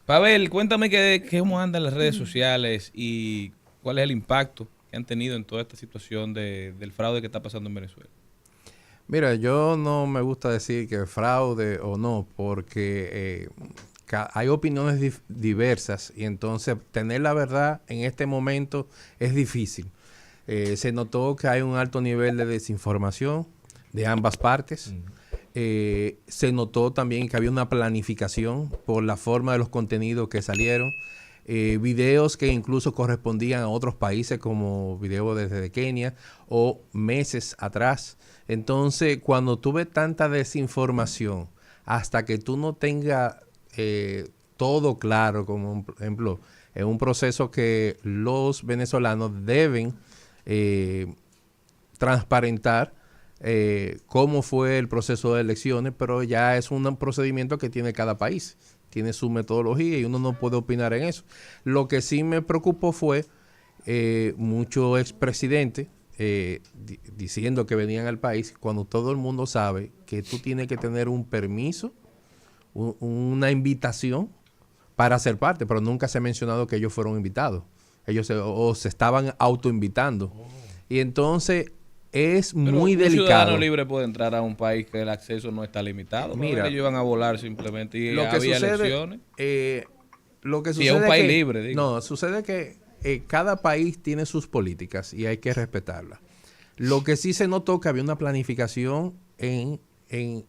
Pavel, cuéntame cómo andan las redes sociales y cuál es el impacto que han tenido en toda esta situación del fraude que está pasando en Venezuela. Mira, yo no me gusta decir que fraude o no, porque hay opiniones diversas y entonces tener la verdad en este momento es difícil. Se notó que hay un alto nivel de desinformación de ambas partes. Se notó también que había una planificación por la forma de los contenidos que salieron. Videos que incluso correspondían a otros países como videos desde Kenia o meses atrás. Entonces, cuando tú ves tanta desinformación, hasta que tú no tengas todo claro, como por ejemplo, es un proceso que los venezolanos deben eh, transparentar cómo fue el proceso de elecciones, pero ya es un procedimiento que tiene cada país, tiene su metodología y uno no puede opinar en eso. Lo que sí me preocupó fue muchos expresidentes diciendo que venían al país cuando todo el mundo sabe que tú tienes que tener un permiso, una invitación para ser parte, pero nunca se ha mencionado que ellos fueron invitados. Ellos se estaban autoinvitando. Y entonces es Pero muy un ciudadano delicado. libre puede entrar a un país que el acceso no está limitado. Pavel, Mira, ellos iban a volar simplemente y lo que había sucede, elecciones. lo que Si es un sucede es país que, libre, digo. no, sucede que cada país tiene sus políticas y hay que respetarlas. Lo que sí se notó que había una planificación en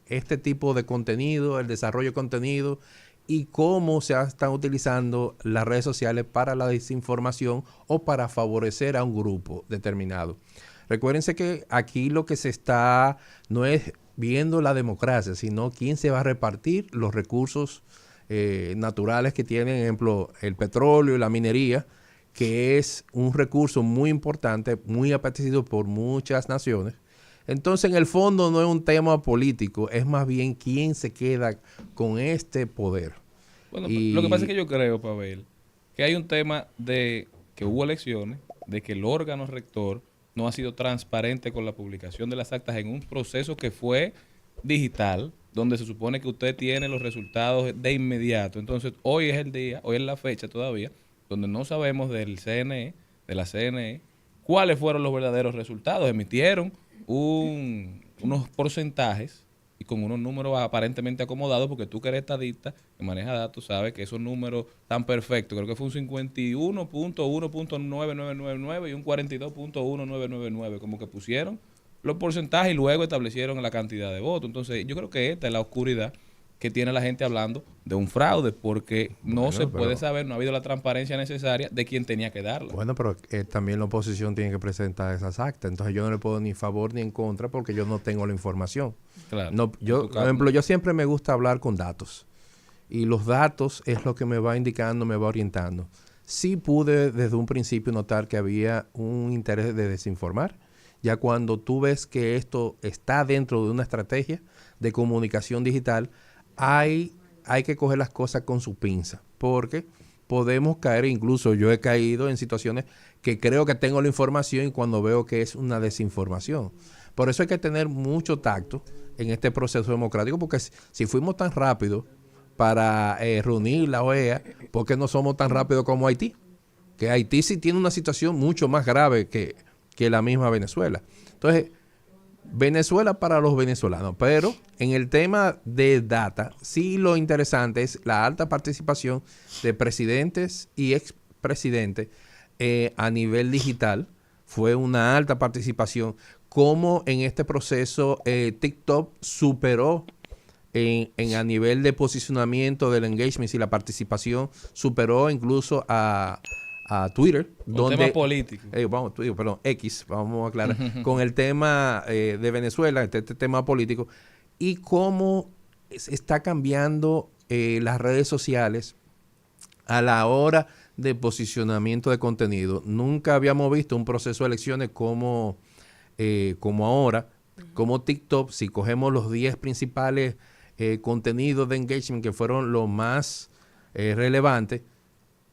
este tipo de contenido, el desarrollo de contenido y cómo se están utilizando las redes sociales para la desinformación o para favorecer a un grupo determinado. Recuérdense que aquí lo que se está no es viendo la democracia, sino quién se va a repartir los recursos naturales que tienen, por ejemplo, el petróleo y la minería, que es un recurso muy importante, muy apetecido por muchas naciones. Entonces, en el fondo no es un tema político, es más bien quién se queda con este poder. Bueno, lo que pasa es Y que yo creo, Pavel, que hay un tema de que hubo elecciones, de que el órgano rector no ha sido transparente con la publicación de las actas en un proceso que fue digital, donde se supone que usted tiene los resultados de inmediato. Entonces, hoy es el día, hoy es la fecha todavía, donde no sabemos del CNE, de la CNE, cuáles fueron los verdaderos resultados. Emitieron unos porcentajes y con unos números aparentemente acomodados, porque tú que eres estadista, que maneja datos, sabes que esos números tan perfectos, creo que fue un 51.1.9999 y un 42.1999, como que pusieron los porcentajes y luego establecieron la cantidad de votos. Entonces, yo creo que esta es la oscuridad que tiene la gente hablando de un fraude, porque no se bueno, puede pero saber, no ha habido la transparencia necesaria de quien tenía que darla. bueno, pero también la oposición tiene que presentar esas actas. Entonces yo no le puedo ni favor ni en contra porque yo no tengo la información. Claro, No, en tu yo, por caso, ejemplo, yo siempre me gusta hablar con datos. Y los datos es lo que me va indicando, me va orientando. Sí pude desde un principio notar que había un interés de desinformar. Ya cuando tú ves que esto está dentro de una estrategia de comunicación digital, hay que coger las cosas con su pinza. Porque podemos caer, incluso yo he caído en situaciones que creo que tengo la información y cuando veo que es una desinformación. Por eso hay que tener mucho tacto en este proceso democrático, porque si fuimos tan rápido para reunir la OEA, ¿por qué no somos tan rápidos como Haití? Que Haití sí tiene una situación mucho más grave que la misma Venezuela. Entonces, Venezuela para los venezolanos, pero en el tema de data, sí lo interesante es la alta participación de presidentes y expresidentes a nivel digital. Fue una alta participación. Como en este proceso TikTok superó a nivel de posicionamiento del engagement y la participación, superó incluso a Twitter, con temas donde, políticos. perdón, X, vamos a aclarar, con el tema de Venezuela, este tema político, y cómo está cambiando las redes sociales a la hora de posicionamiento de contenido. Nunca habíamos visto un proceso de elecciones como ahora, como TikTok, si cogemos los 10 principales contenidos de engagement que fueron los más relevantes,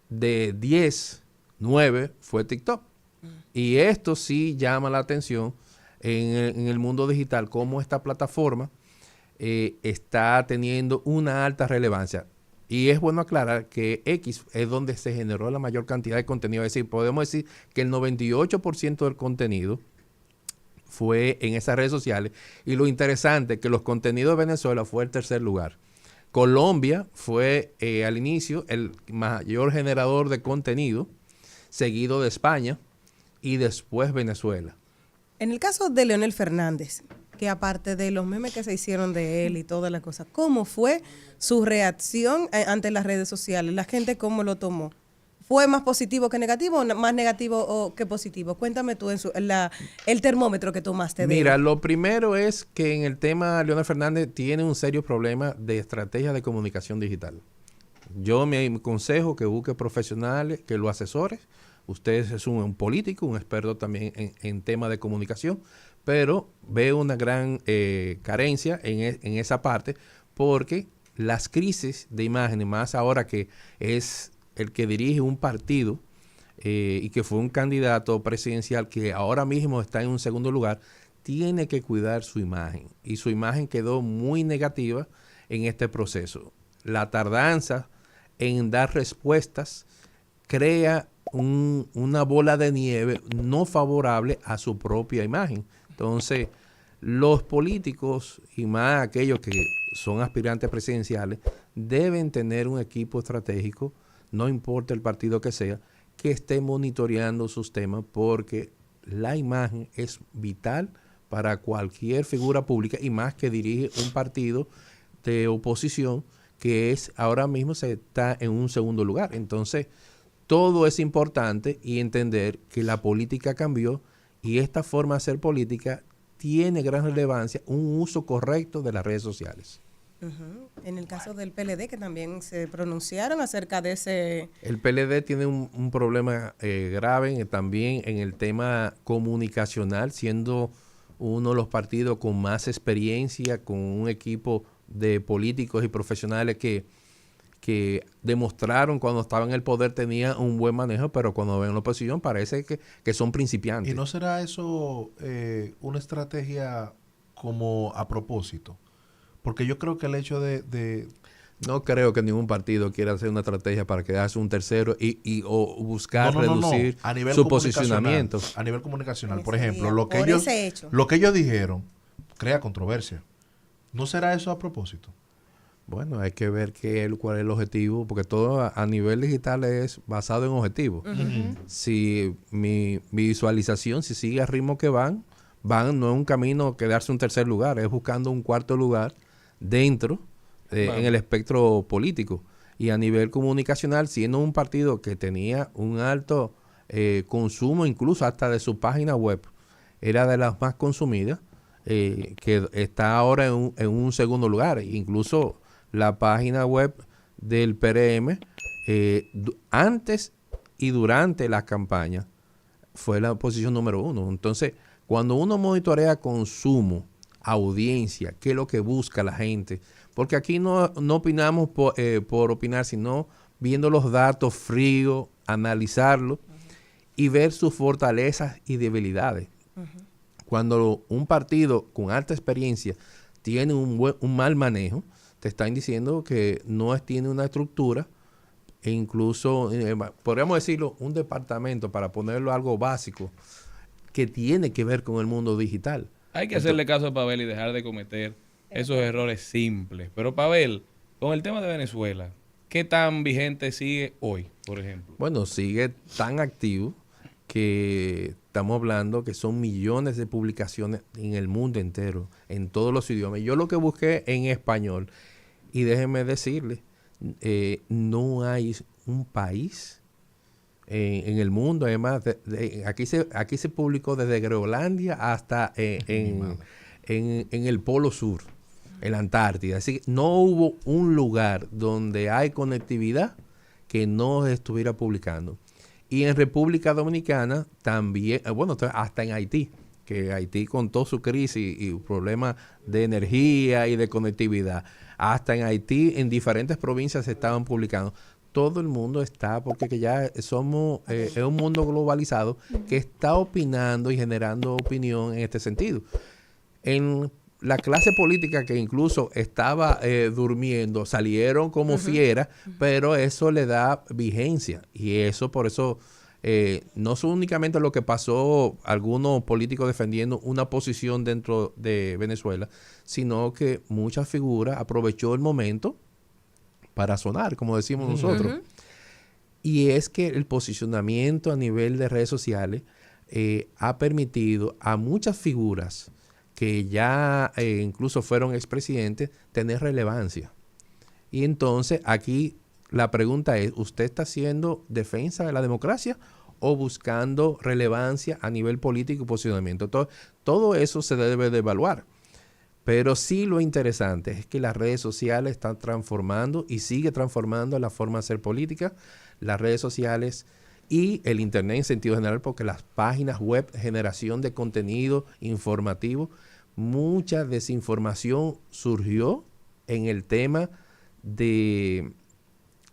de 10 9 fue TikTok. Y esto sí llama la atención en el mundo digital, cómo esta plataforma está teniendo una alta relevancia. Y es bueno aclarar que X es donde se generó la mayor cantidad de contenido. Es decir, podemos decir que el 98% del contenido fue en esas redes sociales. Y lo interesante es que los contenidos de Venezuela fue el tercer lugar. Colombia fue al inicio el mayor generador de contenido, seguido de España y después Venezuela. En el caso de Leonel Fernández, que aparte de los memes que se hicieron de él y todas las cosas, ¿cómo fue su reacción ante las redes sociales? ¿La gente cómo lo tomó? ¿Fue más positivo que negativo o más negativo que positivo? Cuéntame tú el termómetro que tomaste de él. Mira, lo primero es que en el tema Leonel Fernández tiene un serio problema de estrategia de comunicación digital. Yo me aconsejo que busque profesionales, que lo asesores. Usted es un político, un experto también en temas de comunicación, pero veo una gran carencia en esa parte porque las crisis de imágenes, más ahora que es el que dirige un partido y que fue un candidato presidencial que ahora mismo está en un segundo lugar, tiene que cuidar su imagen. Y su imagen quedó muy negativa en este proceso. La tardanza en dar respuestas crea una bola de nieve no favorable a su propia imagen. Entonces, los políticos y más aquellos que son aspirantes presidenciales deben tener un equipo estratégico, no importa el partido que sea, que esté monitoreando sus temas porque la imagen es vital para cualquier figura pública y más que dirige un partido de oposición que es ahora mismo se está en un segundo lugar. Entonces, todo es importante y entender que la política cambió y esta forma de hacer política tiene gran relevancia, un uso correcto de las redes sociales. En el caso del PLD, que también se pronunciaron acerca de ese... El PLD tiene un problema grave también en el tema comunicacional, siendo uno de los partidos con más experiencia, con un equipo de políticos y profesionales que demostraron cuando estaban en el poder tenía un buen manejo, pero cuando ven la oposición parece que son principiantes. ¿Y no será eso una estrategia como a propósito? Porque yo creo que el hecho de... No creo que ningún partido quiera hacer una estrategia para quedarse un tercero o buscar reducir a nivel su posicionamiento. A nivel comunicacional, por Ese ejemplo, día, lo que ellos dijeron crea controversia. ¿No será eso a propósito? Bueno, hay que ver cuál es el objetivo, porque todo a nivel digital es basado en objetivos. Si mi visualización, si sigue al ritmo que van no es un camino quedarse un tercer lugar, es buscando un cuarto lugar dentro en el espectro político. Y a nivel comunicacional, siendo un partido que tenía un alto consumo, incluso hasta de su página web, era de las más consumidas, que está ahora en un segundo lugar. Incluso la página web del PRM, antes y durante la campaña, fue la posición número 1. Entonces, cuando uno monitorea consumo, audiencia, qué es lo que busca la gente, porque aquí no opinamos por opinar, sino viendo los datos fríos, analizarlos y ver sus fortalezas y debilidades. Cuando un partido con alta experiencia tiene un mal manejo, te están diciendo que no tiene una estructura e incluso, podríamos decirlo, un departamento, para ponerlo algo básico, que tiene que ver con el mundo digital. Hay que hacerle caso a Pavel y dejar de cometer esos errores simples. Pero Pavel, con el tema de Venezuela, ¿qué tan vigente sigue hoy, por ejemplo? Bueno, sigue tan activo que estamos hablando que son millones de publicaciones en el mundo entero, en todos los idiomas. Yo lo que busqué en español, y déjenme decirle, no hay un país en el mundo, además, aquí se publicó desde Groenlandia hasta en el Polo Sur, en la Antártida. Así que no hubo un lugar donde hay conectividad que no estuviera publicando. Y en República Dominicana también, bueno, hasta en Haití, que Haití con toda su crisis y problemas de energía y de conectividad, hasta en Haití, en diferentes provincias se estaban publicando. Todo el mundo está, porque que ya somos, es un mundo globalizado que está opinando y generando opinión en este sentido. En la clase política que incluso estaba durmiendo, salieron como fieras, pero eso le da vigencia. Y eso, por eso, no es únicamente lo que pasó algunos políticos defendiendo una posición dentro de Venezuela, sino que muchas figuras aprovechó el momento para sonar, como decimos nosotros. Y es que el posicionamiento a nivel de redes sociales ha permitido a muchas figuras que ya incluso fueron expresidentes tener relevancia. Y entonces aquí la pregunta es, ¿usted está haciendo defensa de la democracia o buscando relevancia a nivel político y posicionamiento? Todo eso se debe de evaluar. Pero sí lo interesante es que las redes sociales están transformando y sigue transformando la forma de hacer política. Las redes sociales y el Internet en sentido general, porque las páginas web, generación de contenido informativo, mucha desinformación surgió en el tema de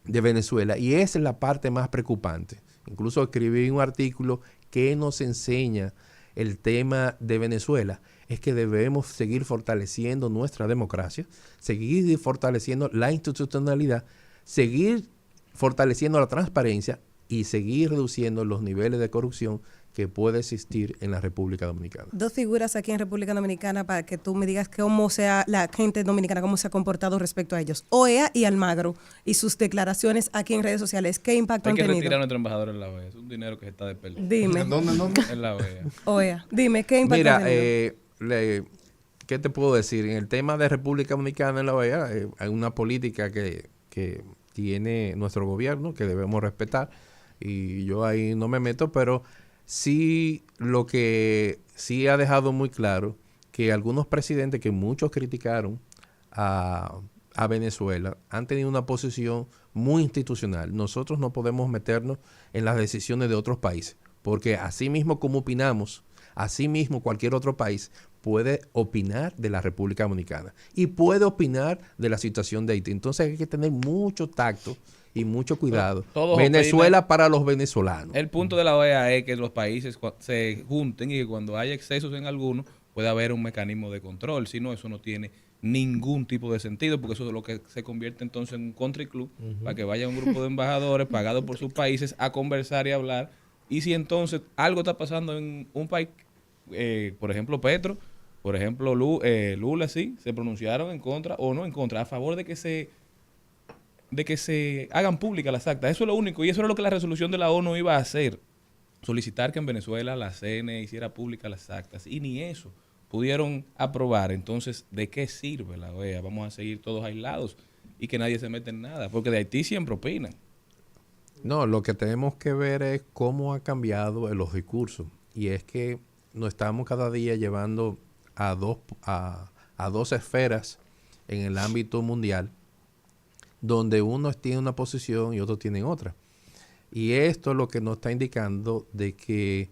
Venezuela, y esa es la parte más preocupante. Incluso escribí un artículo que nos enseña el tema de Venezuela, es que debemos seguir fortaleciendo nuestra democracia, seguir fortaleciendo la institucionalidad, seguir fortaleciendo la transparencia y seguir reduciendo los niveles de corrupción que puede existir en la República Dominicana. Dos figuras aquí en República Dominicana para que tú me digas cómo sea la gente dominicana, cómo se ha comportado respecto a ellos. OEA y Almagro y sus declaraciones aquí en redes sociales. ¿Qué impacto han tenido? Hay que retirar a nuestro embajador en la OEA. Es un dinero que se está desperdiciando. Dime. ¿En dónde? En la OEA. OEA. Dime, ¿qué impacto han tenido? Mira, ¿qué te puedo decir? En el tema de República Dominicana en la OEA hay una política que tiene nuestro gobierno que debemos respetar, y yo ahí no me meto, pero sí, lo que sí ha dejado muy claro que algunos presidentes que muchos criticaron a Venezuela han tenido una posición muy institucional. Nosotros no podemos meternos en las decisiones de otros países, porque así mismo como opinamos, así mismo cualquier otro país puede opinar de la República Dominicana y puede opinar de la situación de Haití. Entonces hay que tener mucho tacto y mucho cuidado. Todos Venezuela opinan. Para los venezolanos. El punto de la OEA es que los países se junten y que cuando haya excesos en alguno puede haber un mecanismo de control. Si no, eso no tiene ningún tipo de sentido, porque eso es lo que se convierte entonces en un country club, para que vaya un grupo de embajadores pagados por sus países a conversar y hablar. Y si entonces algo está pasando en un país, por ejemplo Petro, por ejemplo Lula, sí, se pronunciaron en contra o no en contra, a favor de que se hagan públicas las actas. Eso es lo único, y eso era lo que la resolución de la ONU iba a hacer, solicitar que en Venezuela la CNE hiciera públicas las actas, y ni eso pudieron aprobar. Entonces, ¿de qué sirve la OEA? Vamos a seguir todos aislados y que nadie se mete en nada, porque de Haití siempre opinan. No, lo que tenemos que ver es cómo ha cambiado los discursos, y es que nos estamos cada día llevando a dos esferas en el ámbito mundial, donde unos tienen una posición y otros tienen otra. Y esto es lo que nos está indicando de que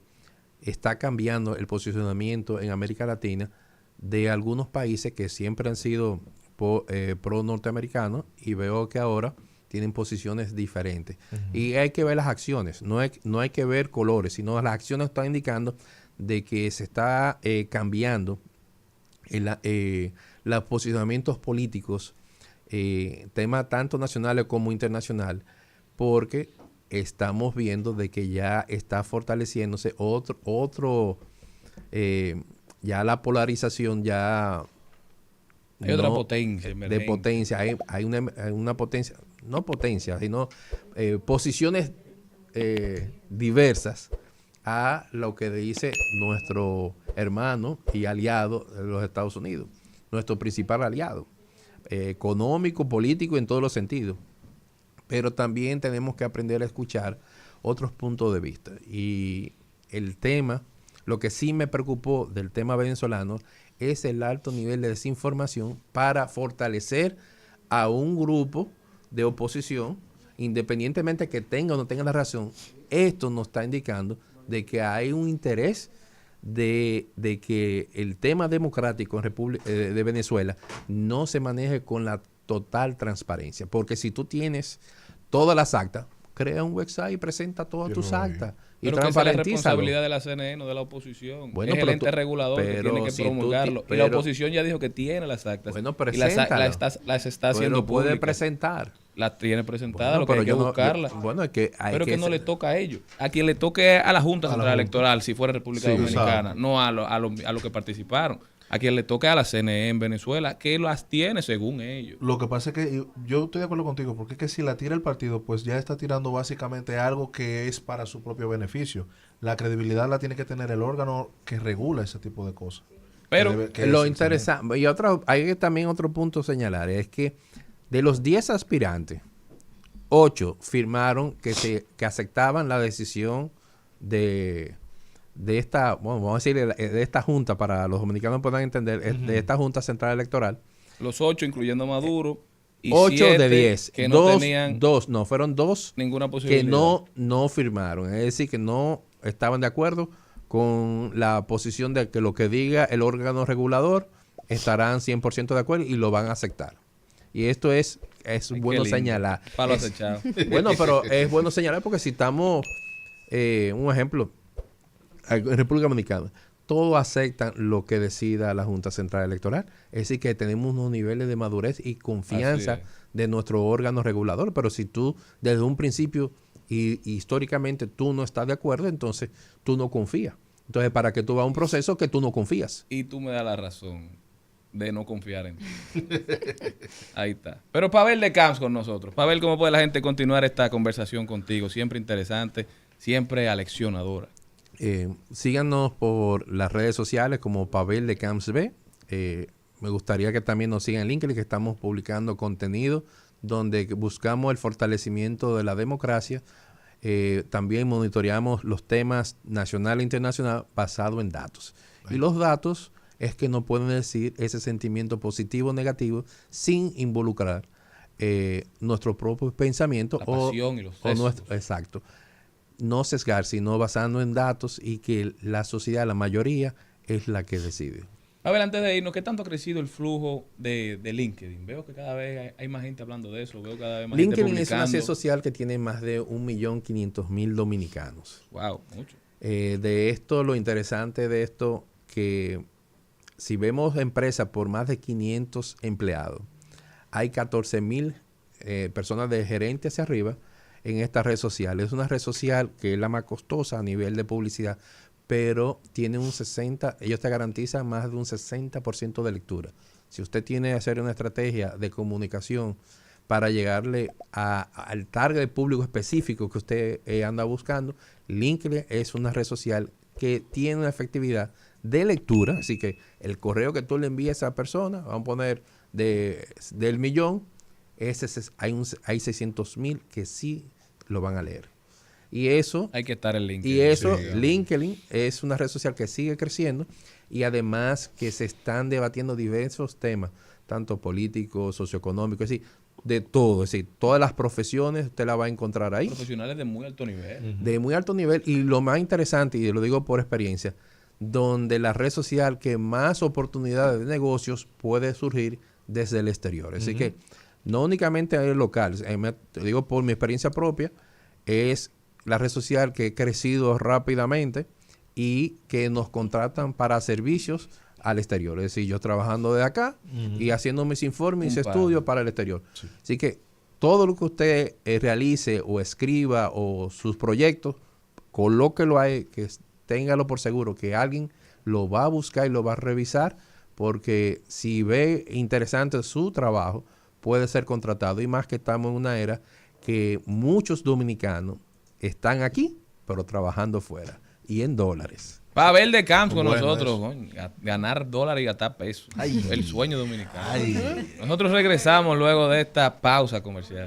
está cambiando el posicionamiento en América Latina de algunos países que siempre han sido pro norteamericanos, y veo que ahora tienen posiciones diferentes. Y hay que ver las acciones, no hay que ver colores, sino las acciones están indicando de que se está cambiando los posicionamientos políticos, tema tanto nacionales como internacional, porque estamos viendo de que ya está fortaleciéndose ya la polarización ya hay otra potencia de emergente. potencia, hay una potencia, no potencia, sino posiciones diversas a lo que dice nuestro hermano y aliado de los Estados Unidos, nuestro principal aliado, económico, político, en todos los sentidos. Pero también tenemos que aprender a escuchar otros puntos de vista. Y el tema, lo que sí me preocupó del tema venezolano es el alto nivel de desinformación para fortalecer a un grupo de oposición, independientemente que tenga o no tenga la razón. Esto nos está indicando de que hay un interés de que el tema democrático en de Venezuela no se maneje con la total transparencia. Porque si tú tienes todas las actas, crea un website y presenta todas tus actas y Pero que esa es la transparentízalo. responsabilidad de la CNE, no de la oposición. Bueno, es el pero ente tú- regulador que pero tiene que si tú promulgarlo. ti- Y la pero- oposición ya dijo que tiene las actas. Bueno, y las preséntalo. está haciendo Pero puede públicas. presentar. Las tiene presentadas, Bueno, lo que hay que yo no- yo- buscarlas. bueno, es que hay Pero que no se- le toca a ellos. A quien le toque a la Junta A la Central Junta. Electoral, si fuera República Sí, Dominicana, exacto. no a los que participaron. A quien le toque a la CNE en Venezuela, que las tiene según ellos. Lo que pasa es que yo estoy de acuerdo contigo, porque es que si la tira el partido, pues ya está tirando básicamente algo que es para su propio beneficio. La credibilidad la tiene que tener el órgano que regula ese tipo de cosas. Pero Que lo es el interesante, y hay también otro punto a señalar, es que de los 10 aspirantes, 8 firmaron que aceptaban la decisión de esta, bueno, vamos a decir, de esta junta, para los dominicanos puedan entender, de esta Junta Central Electoral. los 8, incluyendo a Maduro, y 8 de 7 10. que no Dos, tenían fueron 2 ninguna que posibilidad. no firmaron. Es decir, que no estaban de acuerdo con la posición de que lo que diga el órgano regulador estarán 100% de acuerdo y lo van a aceptar. Y esto es Ay, bueno qué lindo. señalar. Palo Es- acechado. bueno, pero es bueno señalar porque si estamos, un ejemplo, en República Dominicana, todos aceptan lo que decida la Junta Central Electoral. Es decir, que tenemos unos niveles de madurez y confianza Así es. de nuestro órgano regulador. Pero si tú, desde un principio y históricamente, tú no estás de acuerdo, entonces tú no confías. Entonces, ¿para qué tú vas a un proceso que tú no confías? Y tú me das la razón de no confiar en ti. Ahí está. Pero Pavel de Camps con nosotros. Pavel, ¿cómo puede la gente continuar esta conversación contigo? Siempre interesante, siempre aleccionadora. Síganos por las redes sociales como Pavel de Camps B. Me gustaría que también nos sigan en LinkedIn, que estamos publicando contenido donde buscamos el fortalecimiento de la democracia. También monitoreamos los temas nacional e internacional basado en datos. Y los datos es que no pueden decir ese sentimiento positivo o negativo sin involucrar nuestro propio pensamiento La pasión y los sesgos. exacto. No sesgar, sino basando en datos y que la sociedad, la mayoría, es la que decide. Pavel, antes de irnos, ¿qué tanto ha crecido el flujo de LinkedIn? Veo que cada vez hay más gente hablando de eso. Veo cada vez más LinkedIn gente es una publicando. red social que tiene más de 1.500.000 dominicanos. Wow, mucho. De esto, lo interesante de esto, que si vemos empresas por más de 500 empleados, hay 14.000 personas de gerente hacia arriba en esta red social. Es una red social que es la más costosa a nivel de publicidad, pero tiene ellos te garantizan más de un 60% de lectura. Si usted tiene que hacer una estrategia de comunicación para llegarle al target público específico que usted anda buscando, LinkedIn es una red social que tiene una efectividad de lectura, así que el correo que tú le envíes a esa persona, vamos a poner del millón, hay 600.000 que sí lo van a leer. Y eso, Hay que estar en LinkedIn. y eso, Sí, LinkedIn es una red social que sigue creciendo y además que se están debatiendo diversos temas, tanto políticos, socioeconómicos, es decir, de todo, es decir, todas las profesiones usted la va a encontrar ahí, Profesionales de muy alto nivel. de muy alto nivel. Y lo más interesante, y lo digo por experiencia, donde la red social que más oportunidades de negocios puede surgir desde el exterior. Así que no únicamente a nivel local, te digo por mi experiencia propia, es la red social que ha crecido rápidamente y que nos contratan para servicios al exterior. Es decir, yo trabajando de acá y haciendo mis informes, mis estudios para el exterior. Sí. Así que todo lo que usted realice o escriba o sus proyectos, colóquelo ahí, que téngalo por seguro que alguien lo va a buscar y lo va a revisar, porque si ve interesante su trabajo, puede ser contratado. Y más que estamos en una era que muchos dominicanos están aquí, pero trabajando fuera y en dólares. Pavel de Camps con Bueno, nosotros. eso. Coño, ganar dólares y gastar pesos. El sueño dominicano. Ay. Nosotros regresamos luego de esta pausa comercial.